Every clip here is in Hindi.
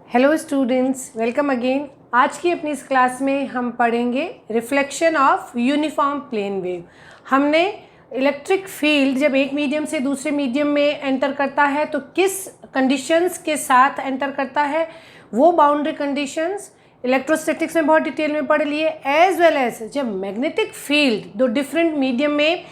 Hello students, welcome again. आज की अपनी इस क्लास में हम पढ़ेंगे reflection of uniform plane wave. हमने इलेक्ट्रिक फील्ड जब एक मीडियम से दूसरे मीडियम में एंटर करता है तो किस कंडीशंस के साथ एंटर करता है, वो बाउंड्री कंडीशंस इलेक्ट्रोस्टैटिक्स में बहुत डिटेल में पढ़ लिए। एज वेल एज जब मैग्नेटिक फील्ड दो डिफरेंट मीडियम में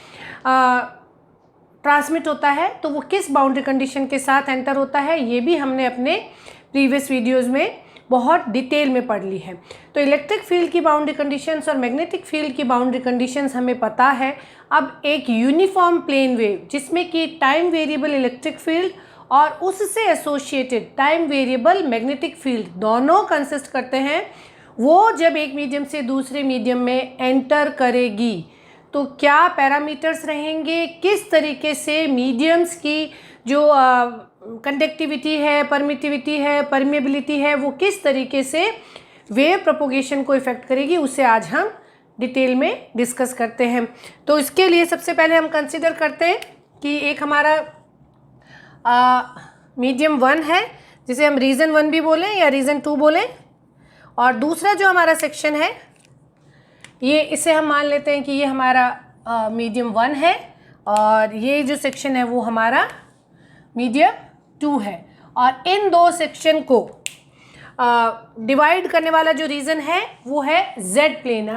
ट्रांसमिट होता है तो वो किस बाउंड्री कंडीशन के साथ एंटर होता है, ये भी हमने अपने प्रीवियस वीडियोज़ में बहुत डिटेल में पढ़ ली है। तो इलेक्ट्रिक फील्ड की बाउंड्री कंडीशंस और मैग्नेटिक फील्ड की बाउंड्री कंडीशंस हमें पता है। अब एक यूनिफॉर्म प्लेन वेव जिसमें कि टाइम वेरिएबल इलेक्ट्रिक फील्ड और उससे associated time variable magnetic field दोनों कंसिस्ट करते हैं, वो जब एक मीडियम से दूसरे मीडियम में एंटर करेगी तो क्या पैरामीटर्स रहेंगे, किस तरीके से मीडियम्स की जो कंडक्टिविटी है, परमिटिविटी है, परमेबिलिटी है, वो किस तरीके से वेव प्रोपोगेशन को इफ़ेक्ट करेगी, उसे आज हम डिटेल में डिस्कस करते हैं। तो इसके लिए सबसे पहले हम कंसिडर करते हैं कि एक हमारा मीडियम 1 है जिसे हम रीजन 1 भी बोलें या रीजन 2 बोलें, और दूसरा जो हमारा सेक्शन है ये इसे हम मान लेते हैं कि ये हमारा मीडियम 1 है और ये जो सेक्शन है वो हमारा मीडियम 2 है। और इन दो सेक्शन को डिवाइड करने वाला जो रीज़न है वो है जेड प्लेन।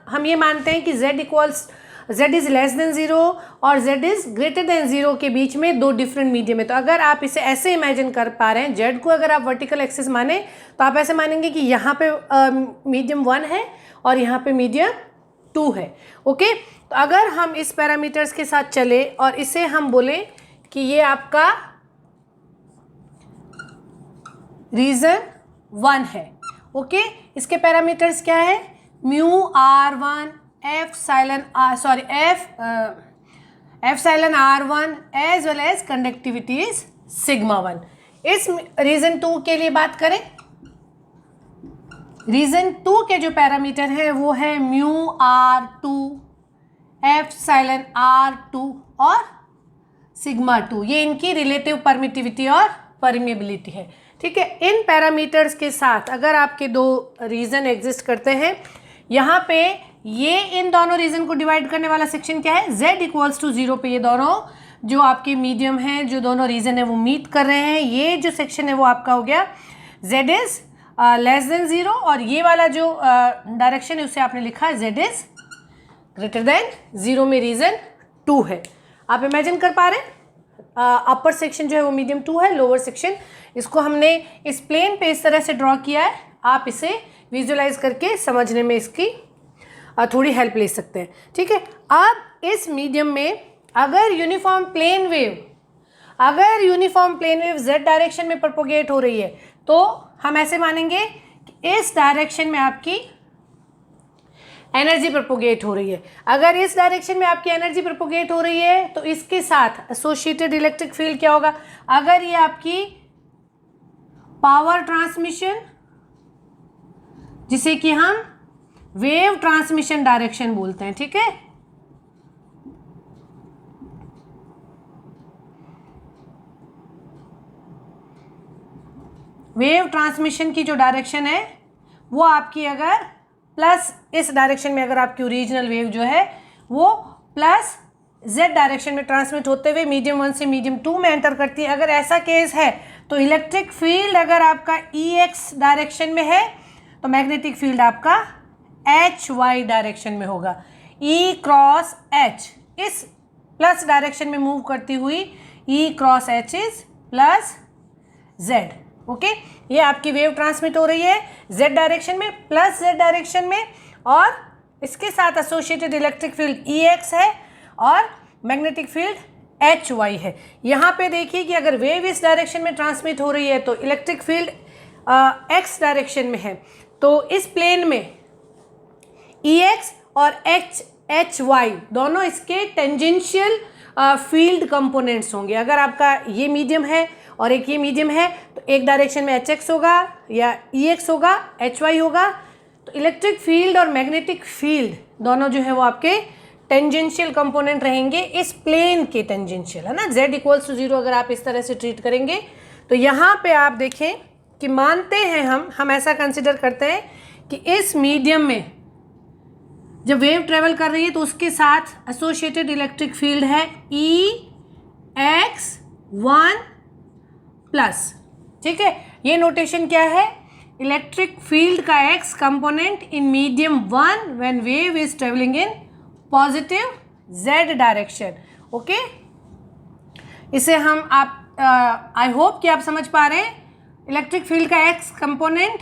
हम ये मानते हैं कि z इज़ लेस देन 0 और z इज़ ग्रेटर देन 0 के बीच में दो डिफरेंट मीडियम है। तो अगर आप इसे ऐसे इमेजिन कर पा रहे हैं, z को अगर आप वर्टिकल एक्सिस माने तो आप ऐसे मानेंगे कि यहाँ पे मीडियम 1 है और यहाँ पे मीडियम 2 है। ओके, तो अगर हम इस पैरामीटर्स के साथ चले और इसे हम बोलें कि ये आपका रीजन 1 है। ओके, इसके पैरामीटर्स क्या है? Mu r1 epsilon r1 as well as conductivity is sigma 1। इस रीजन 2 के लिए बात करें, रीजन 2 के जो पैरामीटर हैं वो है म्यू r2 एफ साइलन r2 और सिग्मा 2। ये इनकी रिलेटिव परमिटिविटी और परमेबिलिटी है। ठीक है, इन पैरामीटर्स के साथ अगर आपके दो रीजन एग्जिस्ट करते हैं, यहाँ पे ये इन दोनों रीजन को डिवाइड करने वाला सेक्शन क्या है? z इक्वल्स टू 0 पे ये दोनों जो आपके मीडियम हैं, जो दोनों रीजन है वो मीट कर रहे हैं। ये जो सेक्शन है वो आपका हो गया z इज लेस देन 0 और ये वाला जो डायरेक्शन है उसे आपने लिखा z इज ग्रेटर देन 0 में रीजन 2 है। आप इमेजिन कर पा रहे हैं, अपर सेक्शन जो है वो मीडियम 2 है, लोअर सेक्शन इसको हमने इस प्लेन पे इस तरह से ड्रॉ किया है। आप इसे विजुलाइज करके समझने में इसकी थोड़ी हेल्प ले सकते हैं। ठीक है, अब इस मीडियम में अगर uniform plane wave z direction में प्रोपोगेट हो रही है तो हम ऐसे मानेंगे कि इस डायरेक्शन में आपकी एनर्जी प्रोपोगेट हो रही है। अगर इस डायरेक्शन में आपकी एनर्जी प्रोपोगेट हो रही है तो इसके साथ एसोसिएटेड इलेक्ट्रिक फील्ड क्या होगा? अगर ये आपकी पावर ट्रांसमिशन, जिसे कि हम वेव ट्रांसमिशन डायरेक्शन बोलते हैं, ठीक है, वेव ट्रांसमिशन की जो डायरेक्शन है वो आपकी अगर प्लस इस डायरेक्शन में, अगर आपकी ओरिजिनल वेव जो है वो प्लस z डायरेक्शन में ट्रांसमिट होते हुए मीडियम 1 से मीडियम 2 में एंटर करती है, अगर ऐसा केस है तो इलेक्ट्रिक फील्ड अगर आपका EX डायरेक्शन में है तो मैग्नेटिक फील्ड आपका HY डायरेक्शन में होगा। E क्रॉस H इस प्लस डायरेक्शन में मूव करती हुई E cross H is plus Z। Okay, ये आपकी वेव ट्रांसमिट हो रही है z डायरेक्शन में प्लस z डायरेक्शन में, और इसके साथ एसोसिएटेड इलेक्ट्रिक फील्ड EX है और मैग्नेटिक फील्ड HY है। यहाँ पे देखिए कि अगर वेव इस डायरेक्शन में ट्रांसमिट हो रही है तो इलेक्ट्रिक फील्ड x डायरेक्शन में है, तो इस प्लेन में EX और HY दोनों इसके टेंजेंशियल फील्ड कंपोनेंट्स होंगे। अगर आपका ये मीडियम है और एक ये मीडियम है तो एक डायरेक्शन में HX होगा या EX होगा, HY होगा, तो इलेक्ट्रिक फील्ड और मैग्नेटिक फील्ड दोनों जो है वो आपके टेंजेंशियल कंपोनेंट रहेंगे, इस प्लेन के टेंजेंशियल, है ना। z इक्वल्स टू 0 अगर आप इस तरह से ट्रीट करेंगे तो यहाँ पे आप देखें कि मानते हैं हम ऐसा कंसिडर करते हैं कि इस मीडियम में जब वेव ट्रेवल कर रही है तो उसके साथ एसोसिएटेड इलेक्ट्रिक फील्ड है EX1 प्लस। ठीक है, ये नोटेशन क्या है? इलेक्ट्रिक फील्ड का x component in medium 1 when wave is travelling in positive z direction. Okay, इसे हम आई होप कि आप समझ पा रहे हैं। इलेक्ट्रिक फील्ड का x component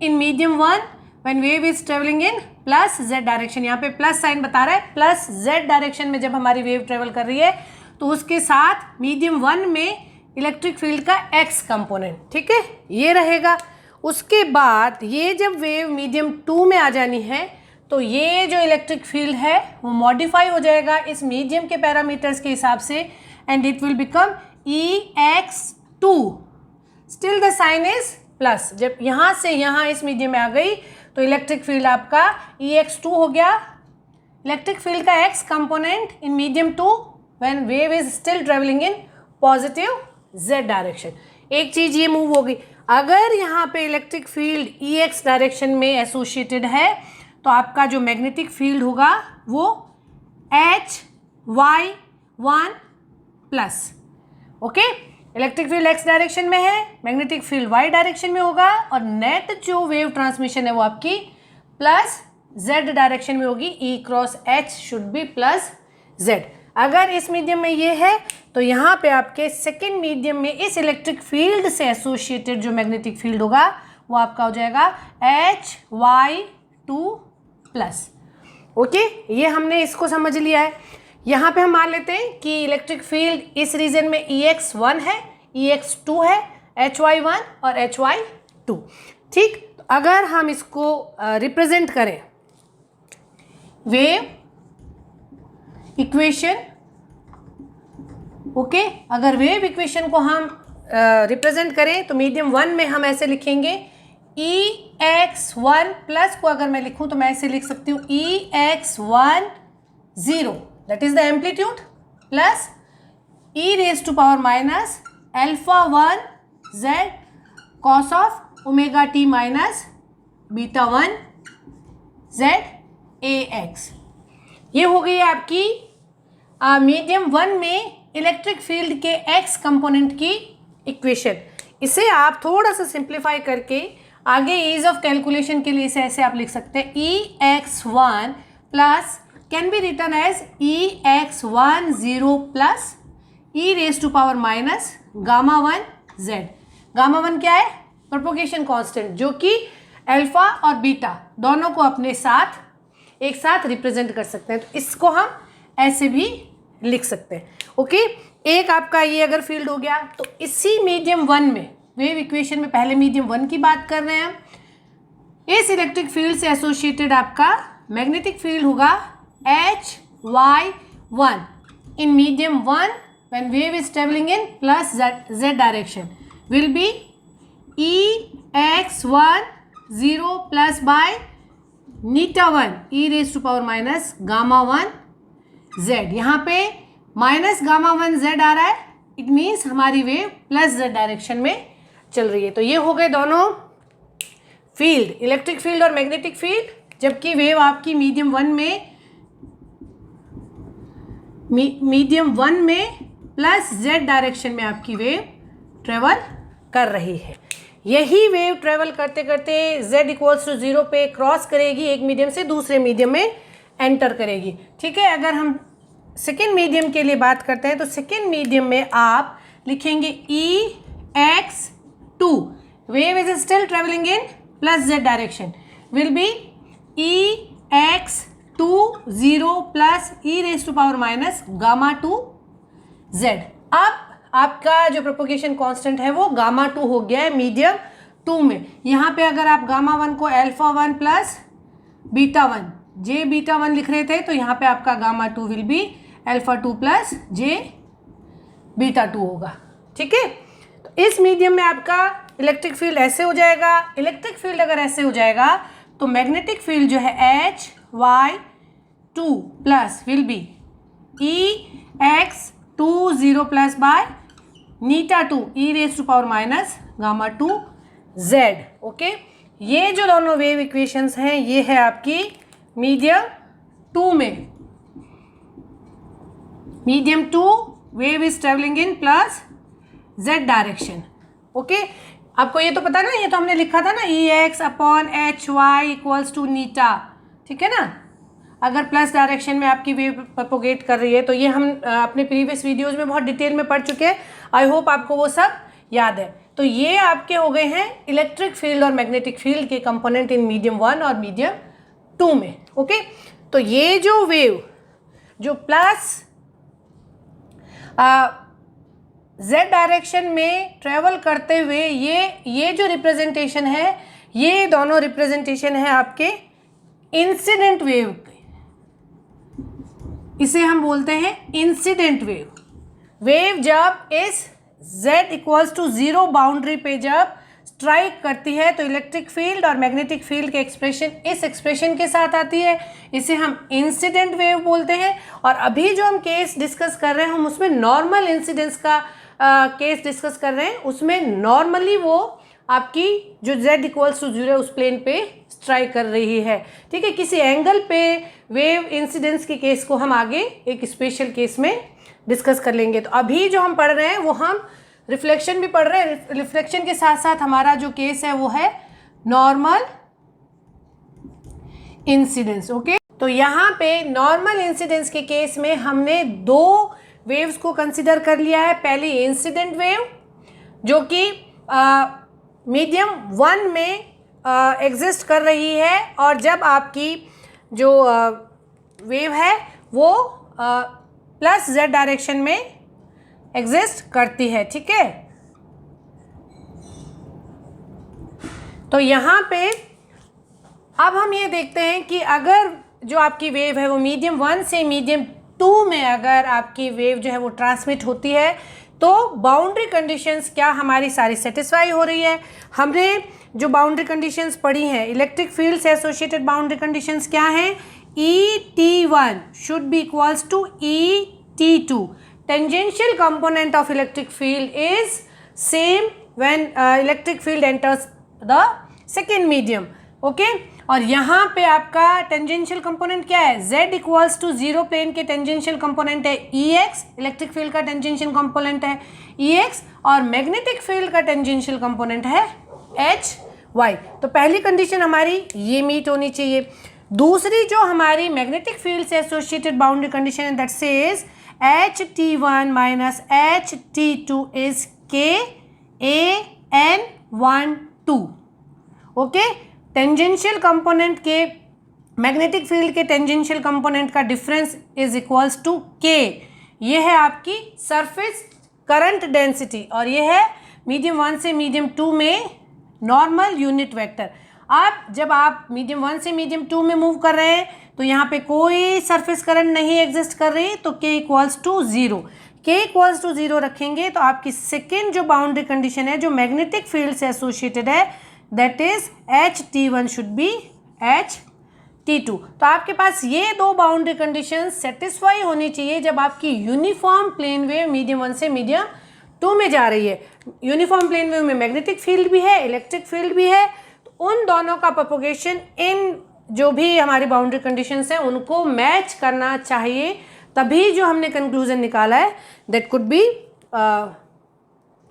in medium 1 when wave is travelling in plus z direction. यहाँ पे प्लस साइन बता रहा है, प्लस z डायरेक्शन में जब हमारी वेव ट्रेवल कर रही है तो उसके साथ मीडियम 1 में इलेक्ट्रिक फील्ड का एक्स कंपोनेंट, ठीक है, ये रहेगा। उसके बाद ये जब वेव मीडियम 2 में आ जानी है तो ये जो इलेक्ट्रिक फील्ड है वो मॉडिफाई हो जाएगा इस मीडियम के पैरामीटर्स के हिसाब से and it will become EX2। Still the sign is plus. जब यहाँ से यहाँ इस मीडियम में आ गई तो इलेक्ट्रिक फील्ड आपका EX2 हो गया। इलेक्ट्रिक फील्ड का x component in medium 2 when wave is still travelling in positive z direction. एक चीज ये मूव होगी, अगर यहाँ पे इलेक्ट्रिक फील्ड EX डायरेक्शन में एसोसिएटेड है तो आपका जो मैग्नेटिक फील्ड होगा वो HY1 plus. Okay, electric field x direction में है, मैग्नेटिक फील्ड y डायरेक्शन में होगा और नेट जो वेव ट्रांसमिशन है वो आपकी प्लस z डायरेक्शन में होगी। E cross H should be plus z। अगर इस मीडियम में ये है तो यहाँ पे आपके सेकेंड मीडियम में इस इलेक्ट्रिक फील्ड से एसोसिएटेड जो मैग्नेटिक फील्ड होगा वो आपका हो जाएगा HY2 प्लस। ओके, ये हमने इसको समझ लिया है। यहाँ पे हम मान लेते हैं कि इलेक्ट्रिक फील्ड इस रीजन में EX1 है, EX2 है, HY1 और HY2। ठीक, तो अगर हम इसको रिप्रेजेंट करें वेव इक्वेशन, ओके, अगर वेव इक्वेशन को हम रिप्रेजेंट करें तो मीडियम 1 में हम ऐसे लिखेंगे EX1 प्लस को अगर मैं लिखूं तो मैं ऐसे लिख सकती हूँ EX1 0 that is the amplitude plus e raise to power minus alpha 1 z cos of omega t minus beta 1 z ax। ये हो गई आपकी मीडियम 1 में इलेक्ट्रिक फील्ड के x कंपोनेंट की इक्वेशन। इसे आप थोड़ा सा सिंप्लीफाई करके आगे ईज ऑफ कैलकुलेशन के लिए इसे ऐसे आप लिख सकते हैं EX1 plus can be written as EX1 0 plus e raise to power minus gamma 1 z। Gamma 1 क्या है? प्रोपोगेशन कांस्टेंट, जो कि अल्फा और बीटा दोनों को अपने साथ एक साथ रिप्रेजेंट कर सकते हैं। तो इसको हम ऐसे भी लिख सकते हैं। ओके, एक आपका ये अगर फील्ड हो गया तो इसी मीडियम 1 में वेव इक्वेशन में पहले मीडियम 1 की बात कर रहे हैं हम। इस इलेक्ट्रिक फील्ड से एसोसिएटेड आपका मैग्नेटिक फील्ड होगा HY1 in medium 1 when wave is travelling in plus z direction will be EX1 0 plus by eta 1 e raise to power minus gamma 1 z। यहाँ पे माइनस गामा 1 z आ रहा है, इट मीन्स हमारी वेव प्लस z डायरेक्शन में चल रही है। तो ये हो गए दोनों फील्ड, इलेक्ट्रिक फील्ड और मैग्नेटिक फील्ड, जबकि वेव आपकी मीडियम 1 में प्लस z डायरेक्शन में आपकी वेव ट्रेवल कर रही है। यही वेव ट्रेवल करते करते z इक्वल्स टू 0 पे क्रॉस करेगी, एक मीडियम से दूसरे मीडियम में एंटर करेगी। ठीक है, अगर हम सेकेंड मीडियम के लिए बात करते हैं तो सेकेंड मीडियम में आप लिखेंगे EX2, wave is still travelling in plus z direction will be EX2 0 plus e raise to power minus gamma 2 z। अब आपका जो प्रोपोगेशन कांस्टेंट है वो गामा 2 हो गया है मीडियम 2 में। यहाँ पे अगर आप गामा 1 को अल्फा 1 प्लस बीटा 1 जे बीटा 1 लिख रहे थे तो यहाँ पे आपका gamma 2 will be alpha 2 plus J beta 2 होगा। ठीक है, तो इस मीडियम में आपका इलेक्ट्रिक फील्ड ऐसे हो जाएगा। इलेक्ट्रिक फील्ड अगर ऐसे हो जाएगा तो मैग्नेटिक फील्ड जो है HY2 plus will be EX2 0 plus by eta 2 e raise to power minus gamma 2 z। Okay, ये जो दोनों वेव इक्वेशंस हैं ये है आपकी मीडियम 2 में। Medium 2 wave is travelling in plus z direction. Okay, आपको ये तो पता ना, ये तो हमने लिखा था ना, Ex upon H Y equals to eta, ठीक है ना। अगर प्लस डायरेक्शन में आपकी वेव प्रोपोगेट कर रही है तो ये हम अपने प्रीवियस वीडियोस में बहुत डिटेल में पढ़ चुके हैं। आई होप आपको वो सब याद है। तो ये आपके हो गए हैं इलेक्ट्रिक फील्ड और मैग्नेटिक फील्ड के कंपोनेंट इन मीडियम 1 और मीडियम 2 में। ओके, तो ये जो वेव जो प्लस z डायरेक्शन में ट्रेवल करते हुए ये जो रिप्रेजेंटेशन है, ये दोनों रिप्रेजेंटेशन है आपके इंसिडेंट वेव। इसे हम बोलते हैं इंसिडेंट वेव। वेव जब इस z इक्वल्स टू 0 बाउंड्री पे जब स्ट्राइक करती है तो इलेक्ट्रिक फील्ड और मैग्नेटिक फील्ड के एक्सप्रेशन इस एक्सप्रेशन के साथ आती है। इसे हम इंसिडेंट वेव बोलते हैं। और अभी जो हम केस डिस्कस कर रहे हैं हम उसमें नॉर्मल इंसिडेंस का केस डिस्कस कर रहे हैं। उसमें नॉर्मली वो आपकी जो z इक्वल्स टू 0 उस प्लेन पे स्ट्राइक कर रही है, ठीक है। किसी एंगल पे वेव इंसिडेंस के केस को हम आगे एक स्पेशल केस में डिस्कस कर लेंगे। तो अभी जो हम पढ़ रहे हैं वो हम रिफ्लेक्शन भी पढ़ रहे हैं। रिफ्लेक्शन के साथ साथ हमारा जो केस है वो है नॉर्मल इंसिडेंस। ओके, तो यहाँ पे नॉर्मल इंसिडेंस के केस में हमने दो वेव्स को कंसिडर कर लिया है। पहली इंसिडेंट वेव जो कि मीडियम 1 में एग्जिस्ट कर रही है और जब आपकी जो वेव है वो प्लस z डायरेक्शन में एग्जिस्ट करती है, ठीक है। तो यहाँ पे अब हम ये देखते हैं कि अगर जो आपकी वेव है वो मीडियम 1 से मीडियम 2 में अगर आपकी वेव जो है वो ट्रांसमिट होती है तो बाउंड्री कंडीशंस क्या हमारी सारी सेटिस्फाई हो रही है। हमने जो बाउंड्री कंडीशंस पढ़ी हैं, इलेक्ट्रिक फील्ड से एसोसिएटेड बाउंड्री कंडीशंस क्या हैं, ET1 should be equals to ET2। Tangential component of electric field is same when electric field enters the second medium. Okay, और यहाँ पे आपका टेंजेंशियल कंपोनेंट क्या है, z इक्वल्स टू 0 प्लेन के टेंजेंशियल कंपोनेंट है Ex, इलेक्ट्रिक फील्ड का टेंजेंशियल कंपोनेंट है Ex, और मैग्नेटिक फील्ड का टेंजेंशियल कंपोनेंट है Hy। तो पहली कंडीशन हमारी ये मीट होनी चाहिए। दूसरी जो हमारी मैग्नेटिक फील्ड से एसोसिएटेड बाउंड्री कंडीशन है that says HT1 minus HT2 is KAN12। Okay, tangential component के मैग्नेटिक फील्ड के टेंजेंशियल कंपोनेंट का difference is equals to K। ये है आपकी सरफेस करंट डेंसिटी और ये है मीडियम 1 से मीडियम 2 में नॉर्मल यूनिट वेक्टर। अब जब आप मीडियम 1 से मीडियम 2 में मूव कर रहे हैं तो यहाँ पे कोई सरफेस करंट नहीं एग्जिस्ट कर रही, तो K equals to 0। K equals to 0 रखेंगे तो आपकी सेकेंड जो बाउंड्री कंडीशन है जो मैग्नेटिक फील्ड से एसोसिएटेड है that is HT1 should B HT2। तो आपके पास ये दो बाउंड्री कंडीशन सेटिस्फाई होनी चाहिए जब आपकी यूनिफॉर्म प्लेन वेव मीडियम 1 से मीडियम 2 में जा रही है। यूनिफॉर्म प्लेन वेव में मैग्नेटिक फील्ड भी है, इलेक्ट्रिक फील्ड भी है, तो उन दोनों का प्रोपोगेशन इन जो भी हमारी बाउंड्री कंडीशंस हैं उनको मैच करना चाहिए, तभी जो हमने कंक्लूजन निकाला है that could be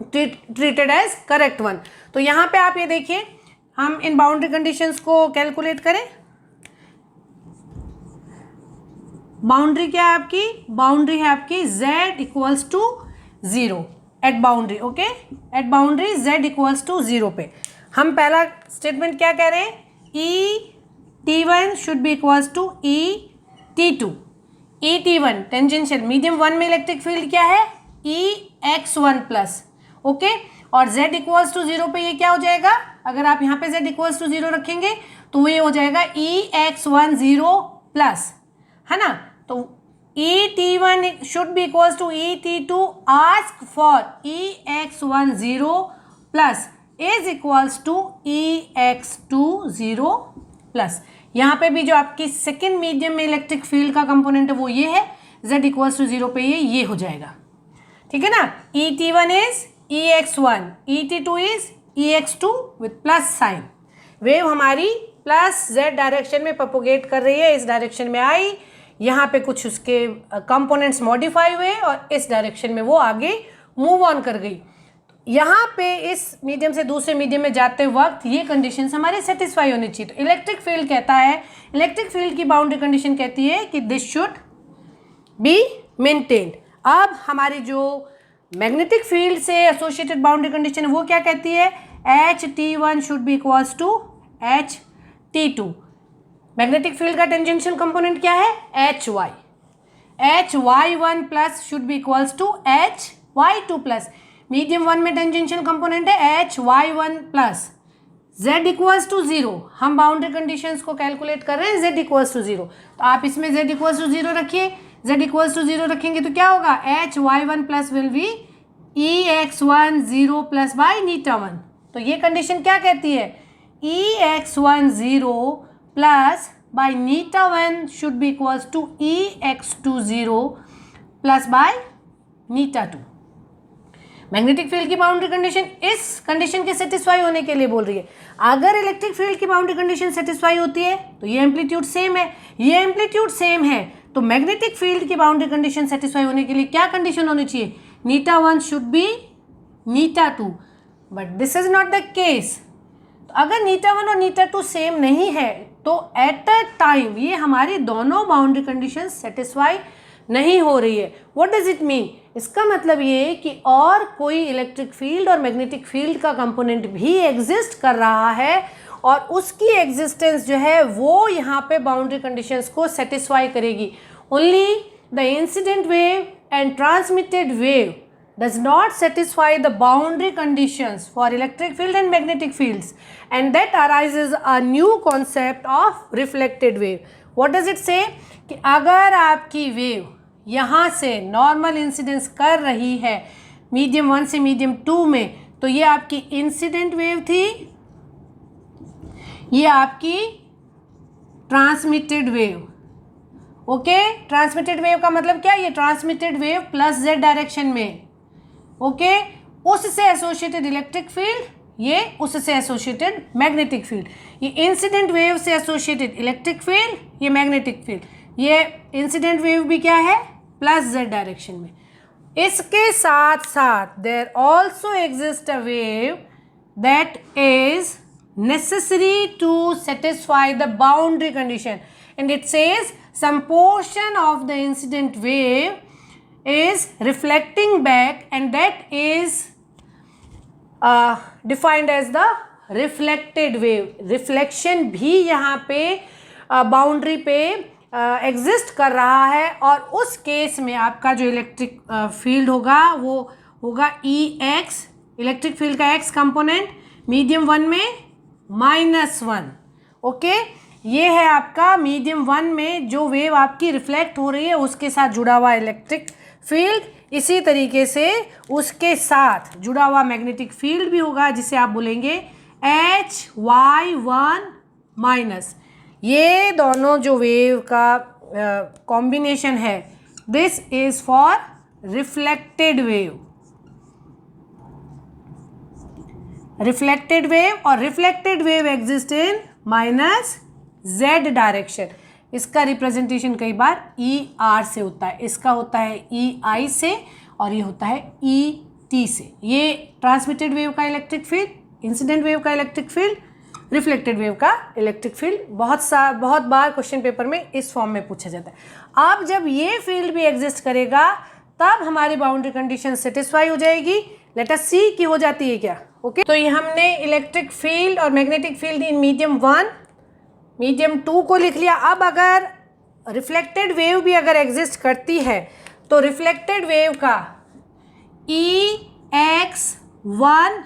treated as correct one. तो यहाँ पे आप ये देखिए, हम इन बाउंड्री कंडीशंस को कैलकुलेट करें। बाउंड्री क्या है आपकी, बाउंड्री है आपकी z equals to 0 at boundary. Okay, at boundary z equals to 0 पे हम पहला स्टेटमेंट क्या कह रहे हैं, ET1 should be equals to ET2। ET1 tangential medium 1 में इलेक्ट्रिक फील्ड क्या है EX1 प्लस। ओके, और z इक्वल्स टू 0 पे ये क्या हो जाएगा, अगर आप यहाँ पे z इक्वल्स टू 0 रखेंगे तो ये हो जाएगा EX1 0 प्लस, है ना। तो ET1 should be equals to ET2, ask for EX1 0 plus is equals to EX2 0 plus. यहाँ पे भी जो आपकी सेकेंड मीडियम में इलेक्ट्रिक फील्ड का कंपोनेंट है वो ये है, z इक्वल्स टू 0 पे ये हो जाएगा, ठीक है ना। ET1 is EX1, ET2 is EX2 with plus sign. Wave हमारी प्लस z डायरेक्शन में प्रोपोगेट कर रही है, इस डायरेक्शन में आई, यहाँ पे कुछ उसके कंपोनेंट्स मॉडिफाई हुए और इस डायरेक्शन में वो आगे मूव ऑन कर गई। यहाँ पे इस मीडियम से दूसरे मीडियम में जाते वक्त ये कंडीशंस हमारे सेटिस्फाई होनी चाहिए। तो इलेक्ट्रिक फील्ड कहता है, इलेक्ट्रिक फील्ड की बाउंड्री कंडीशन कहती है कि दिस शुड बी मेंटेन्ड। अब हमारी जो मैग्नेटिक फील्ड से एसोसिएटेड बाउंड्री कंडीशन है वो क्या कहती है, HT1 should be equals to HT2। Magnetic field का टेंजेंशियल कंपोनेंट क्या है, HY। HY1 plus should be equals to HY2 plus. Medium 1 में टेंजेंशियल कंपोनेंट है HY1 plus. Z equals to 0, हम बाउंड्री कंडीशंस को कैलकुलेट कर रहे हैं Z इक्वल्स टू 0, तो आप इसमें Z इक्वल्स टू 0 रखिए। Z इक्वल्स टू 0 रखेंगे तो क्या होगा, HY1 plus will be EX1 0 plus by eta 1। तो ये कंडीशन क्या कहती है, EX1 0 plus by eta 1 should be equals to EX2 0 plus by eta 2। Magnetic field की बाउंड्री कंडीशन इस कंडीशन के सेटिस्फाई होने के लिए बोल रही है। अगर इलेक्ट्रिक फील्ड की बाउंड्री कंडीशन सेटिस्फाई होती है तो ये एम्पलीट्यूड सेम है, ये एम्पलीट्यूड सेम है, तो मैग्नेटिक फील्ड की बाउंड्री कंडीशन सेटिस्फाई होने के लिए क्या कंडीशन होनी चाहिए, नीटा 1 should B Neeta 2, but this is not the case. तो अगर नीटा 1 और नीटा 2 सेम नहीं है तो एट अ टाइम ये हमारी दोनों बाउंड्री कंडीशन सेटिस्फाई नहीं हो रही है। व्हाट डज इट मीन, इसका मतलब ये है कि और कोई इलेक्ट्रिक फील्ड और मैग्नेटिक फील्ड का कंपोनेंट भी एग्जिस्ट कर रहा है और उसकी एग्जिस्टेंस जो है वो यहाँ पे बाउंड्री कंडीशंस को सेटिस्फाई करेगी। Only the incident wave and transmitted wave does not satisfy the boundary conditions for electric field and magnetic fields, and that arises a new concept of reflected wave. What does it say कि अगर आपकी वेव यहाँ से नॉर्मल इंसिडेंस कर रही है मीडियम 1 से मीडियम 2 में, तो ये आपकी इंसिडेंट वेव थी, ये आपकी transmitted wave. Okay, transmitted wave का मतलब क्या, ये transmitted wave plus z direction में, ओके, उससे एसोसिएटेड इलेक्ट्रिक फील्ड, ये उससे एसोसिएटेड मैग्नेटिक फील्ड। ये इंसिडेंट वेव से एसोसिएटेड इलेक्ट्रिक फील्ड, ये मैग्नेटिक फील्ड। ये इंसिडेंट वेव भी क्या है, प्लस z डायरेक्शन में। इसके साथ साथ there also exist a wave that is necessary to satisfy the boundary condition, and it says some portion of the incident wave is reflecting back, and that is defined as the reflected wave. reflection भी यहाँ पे बाउंड्री पे एग्जिस्ट कर रहा है और उस केस में आपका जो इलेक्ट्रिक फील्ड होगा वो होगा EX, इलेक्ट्रिक फील्ड का X कंपोनेंट मीडियम 1 में -1। ओके, ये है आपका मीडियम 1 में जो वेव आपकी रिफ्लेक्ट हो रही है उसके साथ जुड़ा हुआ इलेक्ट्रिक फील्ड। इसी तरीके से उसके साथ जुड़ा हुआ मैग्नेटिक फील्ड भी होगा जिसे आप बोलेंगे HY1 माइनस। ये दोनों जो वेव का कॉम्बिनेशन है, this is for reflected wave. Reflected wave और reflected wave exist in -z direction. इसका रिप्रेजेंटेशन कई बार ER से होता है, इसका होता है EI से और ये होता है ET से। ये ट्रांसमिटेड वेव का इलेक्ट्रिक फील्ड, इंसिडेंट वेव का इलेक्ट्रिक फील्ड, रिफ्लेक्टेड वेव का इलेक्ट्रिक फील्ड। बहुत बार क्वेश्चन पेपर में इस फॉर्म में पूछा जाता है। अब जब ये फील्ड भी एग्जिस्ट करेगा तब हमारी बाउंड्री कंडीशन सेटिस्फाई हो जाएगी। लेट अस सी कि हो जाती है क्या। ओके, तो ये हमने इलेक्ट्रिक फील्ड और magnetic field in medium 1 medium 2 को लिख लिया। अब अगर रिफ्लेक्टेड वेव भी अगर एग्जिस्ट करती है तो रिफ्लेक्टेड वेव का EX1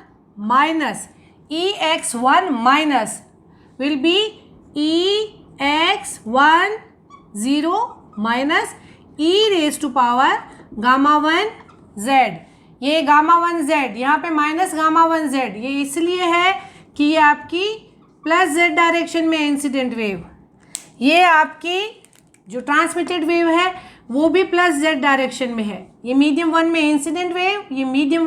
minus EX1 minus will be EX1 0 minus e⁻⁻ Γ1z। ये Γ1z यहाँ पे माइनस Γ1z, ये इसलिए है कि ये आपकी प्लस z डायरेक्शन में इंसिडेंट वेव, ये आपकी जो ट्रांसमिटेड वेव है वो भी प्लस z डायरेक्शन में है। ये मीडियम 1 में इंसिडेंट वेव, ये मीडियम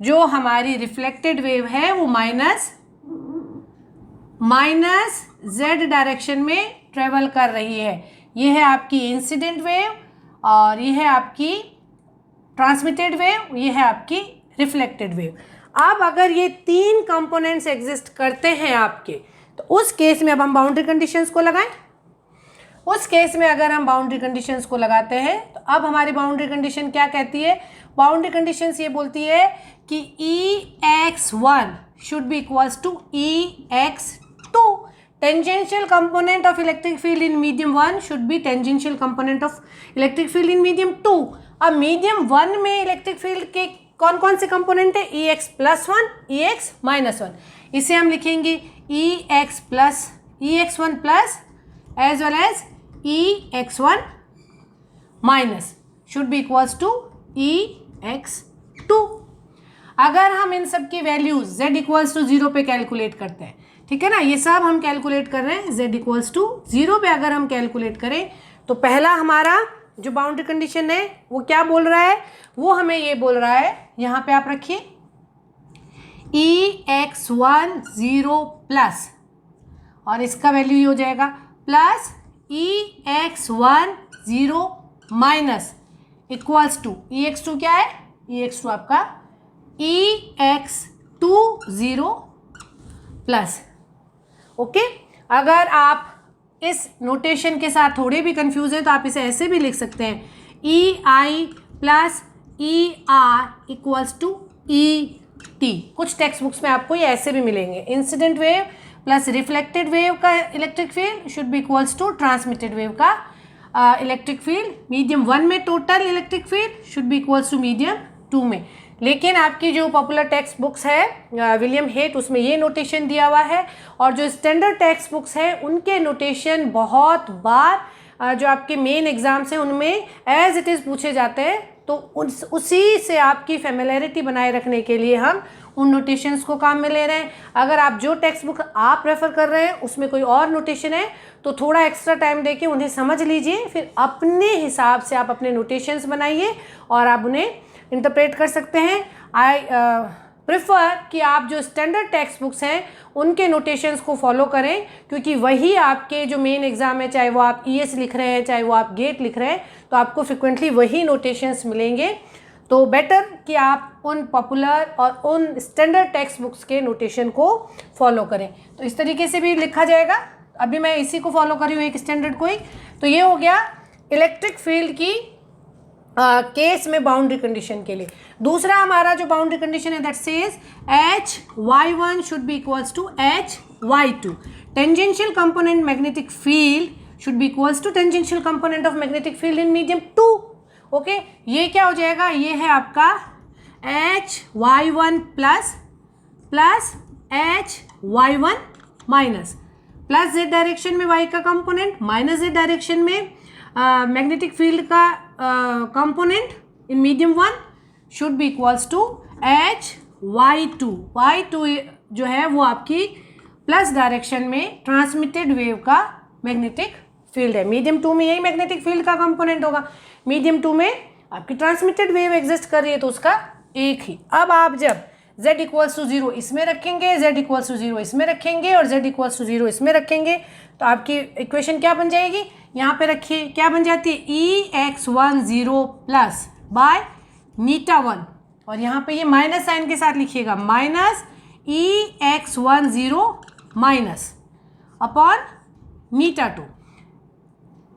जो हमारी रिफ्लेक्टेड वेव है वो माइनस z डायरेक्शन में ट्रेवल कर रही है। ये है आपकी इंसिडेंट वेव और ये है आपकी ट्रांसमिटेड वेव, ये है आपकी रिफ्लेक्टेड वेव। अब अगर ये तीन कंपोनेंट्स एग्जिस्ट करते हैं आपके, तो उस केस में अब हम बाउंड्री कंडीशंस को लगाएं। उस केस में अगर हम बाउंड्री कंडीशंस को लगाते हैं तो अब हमारी बाउंड्री कंडीशन क्या कहती है? बाउंड्री कंडीशंस ये बोलती है कि EX1 should be equals to EX2। Tangential component of electric field in medium 1 should be tangential component of electric field in medium 2। अब मीडियम 1 में इलेक्ट्रिक फील्ड के कौन कौन से कंपोनेंट है? EX+1, EX-1। इसे हम लिखेंगे EX1 plus as well as EX1 minus should be equals to EX2। अगर हम इन सब की वैल्यूज z इक्वल्स टू 0 पे कैलकुलेट करते हैं, ठीक है ना, ये सब हम कैलकुलेट कर रहे हैं z इक्वल्स टू 0 पे अगर हम कैलकुलेट करें तो पहला हमारा जो बाउंड्री कंडीशन है वो क्या बोल रहा है? वो हमें ये बोल रहा है, यहाँ पे आप रखिए EX1 0 प्लस, और इसका वैल्यू ये हो जाएगा plus EX1 0 minus equals to EX2 क्या है? EX2 आपका EX2 0 प्लस। ओके, अगर आप इस नोटेशन के साथ थोड़े भी कंफ्यूज हैं तो आप इसे ऐसे भी लिख सकते हैं EI plus ER equals to ET। कुछ टेक्स्ट बुक्स में आपको ये ऐसे भी मिलेंगे, incident wave plus reflected wave का electric field should be equals to transmitted wave का इलेक्ट्रिक फील्ड। मीडियम 1 में total electric field should be equals to medium 2 में। लेकिन आपकी जो पॉपुलर टेक्स्ट बुक्स है विलियम हेट, उसमें ये नोटेशन दिया हुआ है, और जो स्टैंडर्ड टेक्स्ट बुक्स है उनके नोटेशन बहुत बार जो आपके मेन एग्जाम्स हैं उनमें एज इट इज़ पूछे जाते हैं। तो उसी से आपकी फेमिलियरिटी बनाए रखने के लिए हम उन नोटेशंस को काम में ले रहे हैं। अगर आप जो टेक्स्ट बुक आप रेफ़र कर रहे हैं उसमें कोई और नोटेशन है तो थोड़ा एक्स्ट्रा टाइम देके उन्हें समझ लीजिए, फिर अपने हिसाब से आप अपने नोटेशंस बनाइए और आप उन्हें इंटरप्रेट कर सकते हैं। आई प्रेफर कि आप जो स्टैंडर्ड टेक्स्ट बुक्स हैं उनके नोटेशंस को फॉलो करें, क्योंकि वही आपके जो मेन एग्ज़ाम है, चाहे वो आप ES लिख रहे हैं चाहे वो आप गेट लिख रहे हैं, तो आपको फ्रिक्वेंटली वही नोटेशंस मिलेंगे। तो बेटर कि आप उन पॉपुलर और उन स्टैंडर्ड टेक्स्ट बुक्स के नोटेशन को फॉलो करें। तो इस तरीके से भी लिखा जाएगा। अभी मैं इसी को फॉलो कर रही हूँ, एक स्टैंडर्ड को ही। तो ये हो गया इलेक्ट्रिक फील्ड की केस में बाउंड्री कंडीशन के लिए। दूसरा हमारा जो बाउंड्री कंडीशन है that says HY1 should be equals to HY2। Tangential component magnetic field should be equals to tangential component of magnetic field in medium 2। Okay, ये क्या हो जाएगा? ये है आपका HY1 plus HY1 minus, plus z direction में y का कंपोनेंट माइनस z डायरेक्शन में मैग्नेटिक फील्ड का component in medium 1 should be equals to HY2। Y2 जो है वो आपकी प्लस डायरेक्शन में ट्रांसमिटेड वेव का मैग्नेटिक फील्ड है। मीडियम 2 में यही मैग्नेटिक फील्ड का कंपोनेंट होगा, मीडियम 2 में आपकी ट्रांसमिटेड वेव एग्जिस्ट कर रही है तो उसका एक ही। अब आप जब z इक्वल्स टू 0 इसमें रखेंगे, z इक्वल्स टू 0 इसमें रखेंगे और z इक्वल्स टू 0 इसमें रखेंगे, तो आपकी इक्वेशन क्या बन जाएगी, यहाँ पे रखिए क्या बन जाती है, EX10 प्लस बाय η1, और यहाँ पे ये माइनस साइन के साथ लिखिएगा, minus EX10 minus upon η2।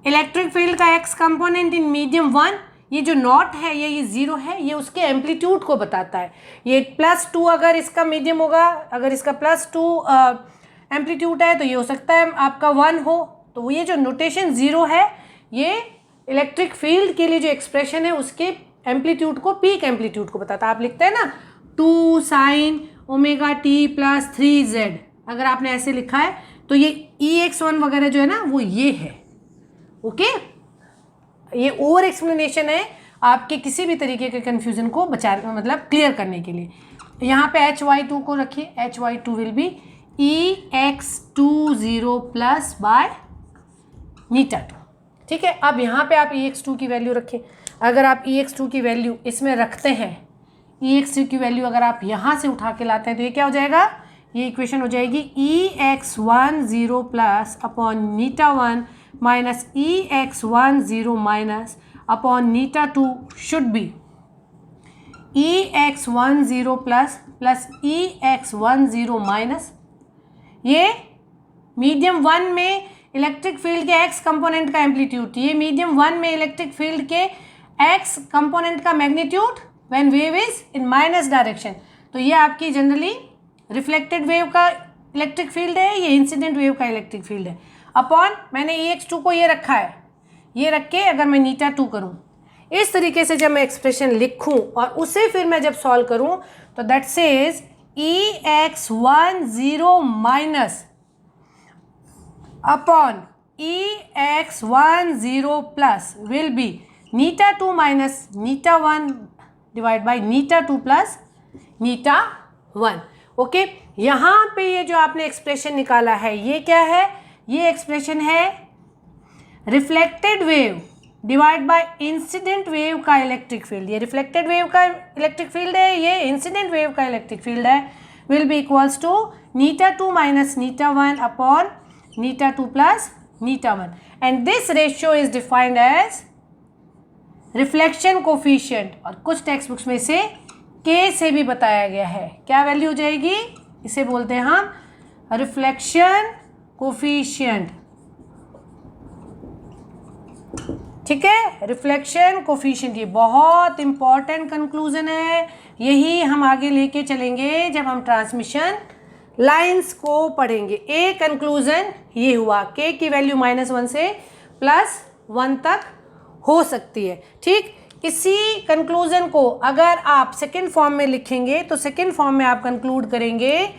Electric field का x कंपोनेंट इन मीडियम 1, ये जो नॉट है ये 0 है, ये उसके एम्पलीट्यूड को बताता है। ये +2 अगर इसका मीडियम होगा, अगर इसका +2 एम्पलीट्यूड है तो ये हो सकता है आपका 1 हो। तो ये जो नोटेशन 0 है ये इलेक्ट्रिक फील्ड के लिए जो एक्सप्रेशन है उसके एम्पलीट्यूड को, पीक एम्पलीट्यूड को बताता है। आप लिखते हैं ना 2 sin ωt प्लस 3z, अगर आपने ऐसे लिखा है तो ये EX1 वगैरह जो है ना वो ये है। ओके, ये ओवर एक्सप्लेनेशन है आपके किसी भी तरीके के कन्फ्यूजन को मतलब क्लियर करने के लिए। यहाँ पे HY2 को रखिए, HY2 will be EX20 plus by η2। ठीक है, अब यहाँ पे आप EX2 की वैल्यू रखें। अगर आप EX2 की वैल्यू इसमें रखते हैं, EX2 की वैल्यू अगर आप यहाँ से उठा के लाते हैं तो ये क्या हो जाएगा, ये इक्वेशन हो जाएगी EX10 plus upon η1 minus EX10 minus upon η2 should be EX10 plus EX10 minus, ये मीडियम 1 में इलेक्ट्रिक फील्ड के x कंपोनेंट का एम्पलीट्यूड, ये मीडियम 1 में इलेक्ट्रिक फील्ड के x कंपोनेंट का magnitude when wave is in minus direction. तो ये आपकी जनरली रिफ्लेक्टेड वेव का इलेक्ट्रिक फील्ड है, ये इंसिडेंट वेव का इलेक्ट्रिक फील्ड है, अपॉन मैंने EX2 को ये रखा है, ये रख के अगर मैं η2 करूँ, इस तरीके से जब मैं एक्सप्रेशन लिखूँ और उसे फिर मैं जब सॉल्व करूँ तो that says EX10 minus upon EX10 plus will be η2 minus η1 divide by η2 plus η1। Okay, यहाँ पे ये जो आपने एक्सप्रेशन निकाला है ये क्या है, ये एक्सप्रेशन है reflected wave divide by incident wave का इलेक्ट्रिक फील्ड। ये रिफ्लेक्टेड वेव का इलेक्ट्रिक फील्ड है, ये इंसिडेंट वेव का इलेक्ट्रिक फील्ड है, will be equals to η2 minus η1 upon η2 plus η1, and this ratio is defined as reflection coefficient, और कुछ टेक्स्ट बुक्स में इसे K से भी बताया गया है। क्या वैल्यू हो जाएगी, इसे बोलते हैं हम रिफ्लेक्शन कोफिशिएंट। ठीक है, रिफ्लेक्शन कोफिशिएंट, ये बहुत इंपॉर्टेंट कंक्लूजन है, यही हम आगे लेके चलेंगे जब हम ट्रांसमिशन लाइंस को पढ़ेंगे। एक कंक्लूजन ये हुआ, K की वैल्यू -1 से +1 तक हो सकती है। ठीक, इसी कंक्लूजन को अगर आप सेकेंड फॉर्म में लिखेंगे तो सेकेंड फॉर्म में आप कंक्लूड करेंगे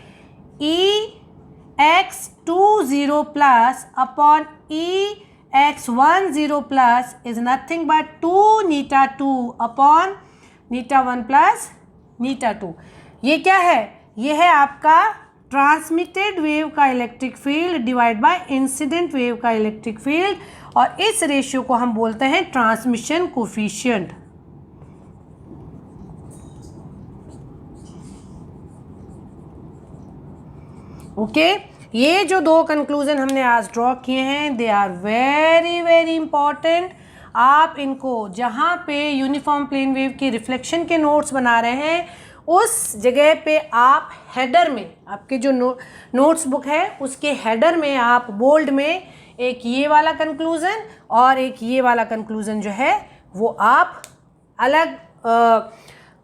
EX20 plus upon EX10 plus is nothing but 2η2 upon η1 plus η2। ये क्या है, ये है आपका ट्रांसमिटेड वेव का electric field divide by incident wave का इलेक्ट्रिक फील्ड, और इस रेशियो को हम बोलते हैं ट्रांसमिशन कोफिशिएंट। ओके, ये जो दो कंक्लूजन हमने आज ड्रॉ किए हैं they are very very important. आप इनको जहाँ पे यूनिफॉर्म प्लेन वेव के रिफ्लेक्शन के नोट्स बना रहे हैं उस जगह पे आप हेडर में, आपके जो नोट्स बुक है उसके हेडर में आप बोल्ड में एक ये वाला कंक्लूज़न और एक ये वाला कंक्लूज़न जो है वो आप अलग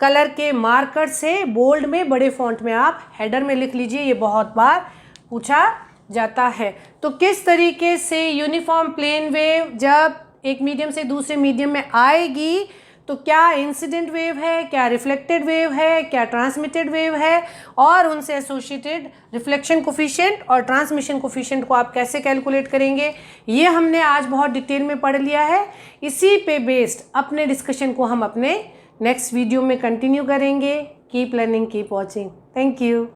कलर के मार्कर से बोल्ड में बड़े फॉन्ट में आप हेडर में लिख लीजिए, ये बहुत बार पूछा जाता है। तो किस तरीके से यूनिफॉर्म प्लेन वेव जब एक मीडियम से दूसरे मीडियम में आएगी तो क्या इंसिडेंट वेव है, क्या रिफ्लेक्टेड वेव है, क्या ट्रांसमिटेड वेव है, और उनसे एसोसिएटेड रिफ्लेक्शन कोफिशिएंट और ट्रांसमिशन कोफिशिएंट को आप कैसे कैलकुलेट करेंगे, ये हमने आज बहुत डिटेल में पढ़ लिया है। इसी पे बेस्ड अपने डिस्कशन को हम अपने नेक्स्ट वीडियो में कंटिन्यू करेंगे। Keep learning, keep watching. Thank you.